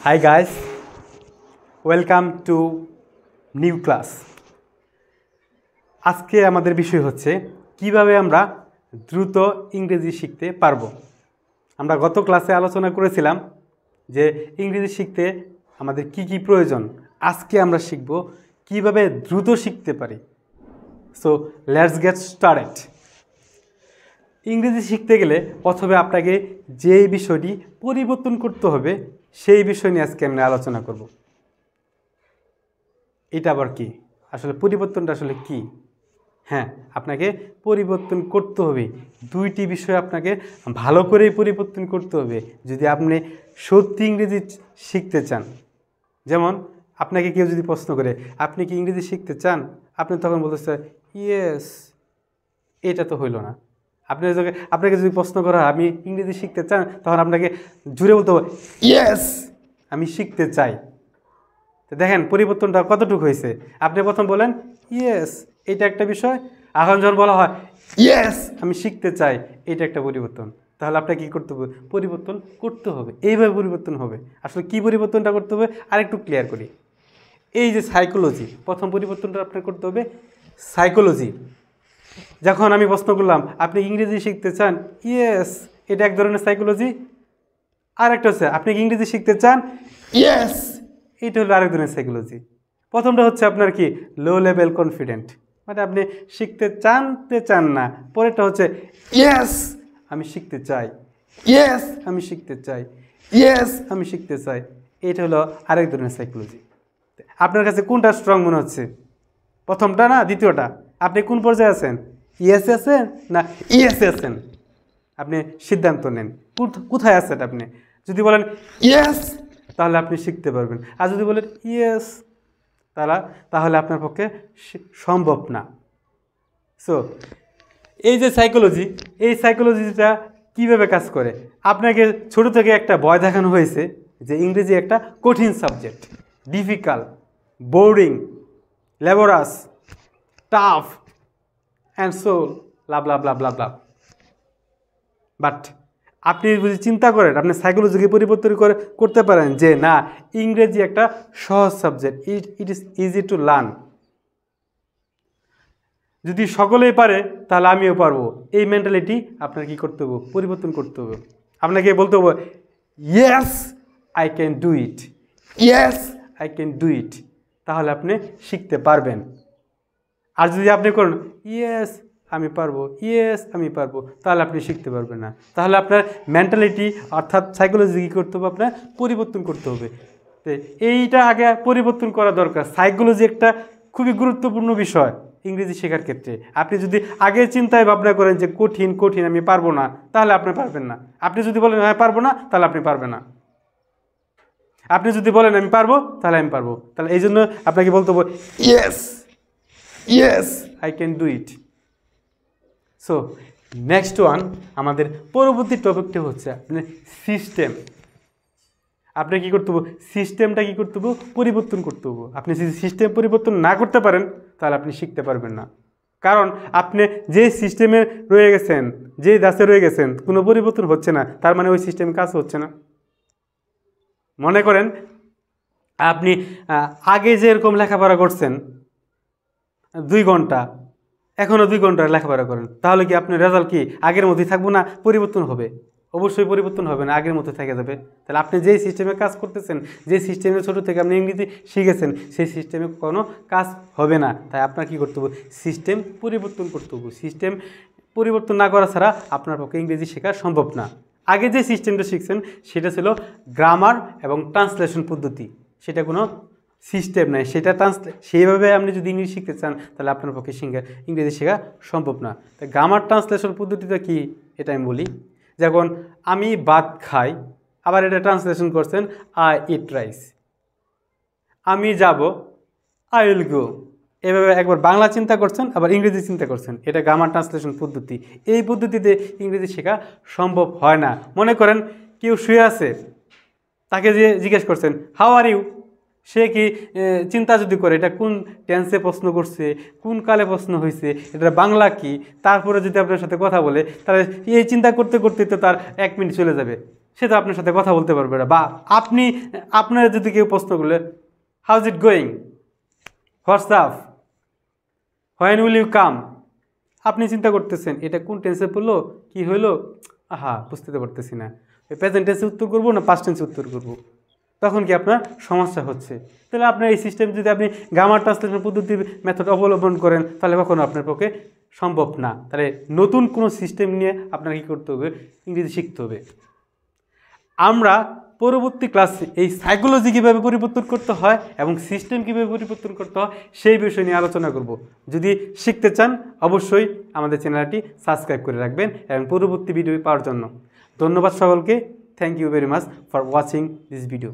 Hi guys, welcome to new class. আজকে আমাদের বিষয় হচ্ছে কিভাবে আমরা দ্রুত ইংরেজি শিখতে পারবো। আমরা গত ক্লাসে আলোচনা করেছিলাম যে ইংরেজি শিখতে আমাদের কি কি প্রয়োজন। আজকে আমরা শিখব কিভাবে দ্রুত শিখতে পারি। So let's get started. ইংরেজি শিখতে গেলে প্রথমে আপনাকে যে বিষয়টি পরিবর্তন করতে হবে সেই বিষয় নিয়ে আজকে আমরা আলোচনা করব। এটা আবার কি, আসলে পরিবর্তনটা আসলে কি? হ্যাঁ, আপনাকে পরিবর্তন করতে হবে। দুইটি বিষয় আপনাকে ভালো করেই পরিবর্তন করতে হবে যদি আপনি সত্যি ইংরেজি শিখতে চান। যেমন আপনাকে কেউ যদি প্রশ্ন করে আপনি কি ইংরেজি শিখতে চান, আপনি তখন বলতে চান ইয়েস। এটা তো হইল না। আপনাকে যদি প্রশ্ন করা হয় আপনি ইংরেজি শিখতে চান, তখন আপনাকে জুড়ে বলতে হবে ইয়েস, আমি শিখতে চাই। তো দেখেন পরিবর্তনটা কতটুকু হয়েছে। আপনি প্রথম বলেন ইয়েস, এটা একটা বিষয়। এখন যখন বলা হয় ইয়েস আমি শিখতে চাই, এটা একটা পরিবর্তন। তাহলে আপনাকে কী করতে হবে? পরিবর্তন করতে হবে। এইভাবে পরিবর্তন হবে। আসলে কি পরিবর্তনটা করতে হবে আরেকটু ক্লিয়ার করি। এই যে সাইকোলজি, প্রথম পরিবর্তনটা আপনার করতে হবে সাইকোলজি। যখন আমি প্রশ্ন করলাম আপনি ইংরেজি শিখতে চান, ইয়েস, এটা এক ধরনের সাইকোলজি। আর একটা হচ্ছে আপনি কি ইংরেজি শিখতে চান, ইয়েস, এটা হলো আরেক ধরনের সাইকোলজি। প্রথমটা হচ্ছে আপনার কি লো লেভেল কনফিডেন্ট, মানে আপনি শিখতে চান না। পরেরটা হচ্ছে ইয়েস আমি শিখতে চাই, ইয়েস আমি শিখতে চাই, ইয়েস আমি শিখতে চাই। এটা হলো আরেক ধরনের সাইকোলজি। আপনার কাছে কোনটা স্ট্রং মনে হচ্ছে, প্রথমটা না দ্বিতীয়টা? আপনি কোন পর্যায়ে আছেন, ইয়েসে আছেন না ইয়েসে আছেন? আপনি সিদ্ধান্ত নেন কোথায় আছেন আপনি। যদি বলেন ইয়েস তাহলে আপনি শিখতে পারবেন, আর যদি বলেন ইয়েস তাহলে আপনার পক্ষে সম্ভব না। সো এই যে সাইকোলজি, এই সাইকোলজিটা কীভাবে কাজ করে? আপনাকে ছোট থেকে একটা ভয় দেখানো হয়েছে যে ইংরেজি একটা কঠিন subject, difficult, boring, laborious, tough and so love love love love love. But আপনি যদি চিন্তা করেন, আপনি সাইকোলজিকে পরিবর্তন করতে পারেন যে না, ইংরেজি একটা সহজ subject, it is easy to learn. যদি সকলেই পারে তাহলে আমিও পারবো। এই মেন্টালিটি আপনার কি করতে হবে? পরিবর্তন করতে হবে। আপনাকে বলতে হবে yes I can do it, yes I can do it, তাহলে আপনি শিখতে পারবেন। আর যদি আপনি করেন ইয়েস আমি পারবো, ইয়েস আমি পারবো, তাহলে আপনি শিখতে পারবেন না। তাহলে আপনার মেন্টালিটি অর্থাৎ সাইকোলজি কী করতে হবে? আপনার পরিবর্তন করতে হবে। তো এইটা আগে পরিবর্তন করা দরকার। সাইকোলজি একটা খুবই গুরুত্বপূর্ণ বিষয় ইংরেজি শেখার ক্ষেত্রে। আপনি যদি আগে চিন্তায় ভাবনা করেন যে কঠিন কঠিন আমি পারবো না, তাহলে আপনি পারবেন না। আপনি যদি বলেন হ্যাঁ পারবো না, তাহলে আপনি পারবেন না। আপনি যদি বলেন আমি পারবো, তাহলে আমি পারবো। তাহলে এই জন্য আপনাকে বলতে হবে yes, yes I can do it. So next one, আমাদের পরবর্তী টপিকটা হচ্ছে আপনার সিস্টেম। আপনি কী করতে হবে? সিস্টেমটা কী করতে হবে? পরিবর্তন করতে হবে। আপনি যদি সিস্টেম পরিবর্তন না করতে পারেন তাহলে আপনি শিখতে পারবেন না। কারণ আপনি যে সিস্টেমে রয়ে গেছেন, যে দাসে রয়ে গেছেন, কোনো পরিবর্তন হচ্ছে না, তার মানে ওই সিস্টেমে কাজ হচ্ছে না। মনে করেন আপনি আগে যেরকম লেখাপড়া করছেন 2 ঘন্টা, এখনও 2 ঘন্টা লেখাপড়া করেন, তাহলে কি আপনার রেজাল্ট কি আগের মধ্যেই থাকবো না? পরিবর্তন হবে? অবশ্যই পরিবর্তন হবে না, আগের মধ্যে থেকে যাবে। তাহলে আপনি যেই সিস্টেমে কাজ করতেছেন, যে সিস্টেমে ছোটো থেকে আপনি ইংরেজি শিখেছেন, সেই সিস্টেমে কোনো কাজ হবে না। তাই আপনার কী করতে হবে? সিস্টেম পরিবর্তন করতে হবে। সিস্টেম পরিবর্তন না করা ছাড়া আপনার পক্ষে ইংরেজি শেখা সম্ভব না। আগে যে সিস্টেমটা শিখছেন সেটা ছিল গ্রামার এবং ট্রান্সলেশন পদ্ধতি, সেটা কোনো সিস্টেম নাই। সেটা সেইভাবে আপনি যদি ইংলিশ শিখতে চান তাহলে আপনার পক্ষে ইংরেজি শেখা সম্ভব না। তাই গ্রামার ট্রান্সলেশন পদ্ধতিটা কি এটা আমি বলি। যেমন আমি ভাত খাই, আবার এটা ট্রান্সলেশন করছেন আই ইট রাইস। আমি যাব, আই উইল গো। এভাবে একবার বাংলা চিন্তা করছেন, আবার ইংরেজি চিন্তা করছেন। এটা গ্রামার ট্রান্সলেশন পদ্ধতি। এই পদ্ধতিতে ইংরেজি শেখা সম্ভব হয় না। মনে করেন কেউ শুয়ে আছে, তাকে যে জিজ্ঞেস করছেন হাউ আর ইউ, সে কি চিন্তা যদি করে এটা কোন টেন্সে প্রশ্ন করছে, কোন কালে প্রশ্ন হয়েছে, এটা বাংলা কি, তারপরে যদি আপনার সাথে কথা বলে, তাহলে এই চিন্তা করতে করতে তো তার 1 মিনিট চলে যাবে। সে তো আপনার সাথে কথা বলতে পারবে না। বা আপনারা যদি কেউ প্রশ্ন করলে how is it going, what's up, when will you come, আপনি চিন্তা করতেছেন এটা কোন টেন্সে পড়লো, কি হইলো, বুঝতে তো পারতেছি না, প্রেজেন্ট টেন্সে উত্তর করবো না পাস্ট টেন্সে উত্তর করবো, তখন কি আপনার সমস্যা হচ্ছে। তাহলে আপনার এই সিস্টেম যদি আপনি গ্রামার ট্রান্সলেশন পদ্ধতির মেথড অবলম্বন করেন তাহলে কখনো আপনার পক্ষে সম্ভব না। তাহলে নতুন কোনো সিস্টেম নিয়ে আপনার কী করতে হবে, ইংরেজি শিখতে হবে। আমরা পরবর্তী ক্লাসে এই সাইকোলজি কীভাবে পরিবর্তন করতে হয় এবং সিস্টেম কীভাবে পরিবর্তন করতে হয় সেই বিষয় নিয়ে আলোচনা করব। যদি শিখতে চান অবশ্যই আমাদের চ্যানেলটি সাবস্ক্রাইব করে রাখবেন এবং পরবর্তী ভিডিও পাওয়ার জন্য। ধন্যবাদ সকলকে। Thank you very much for watching this video.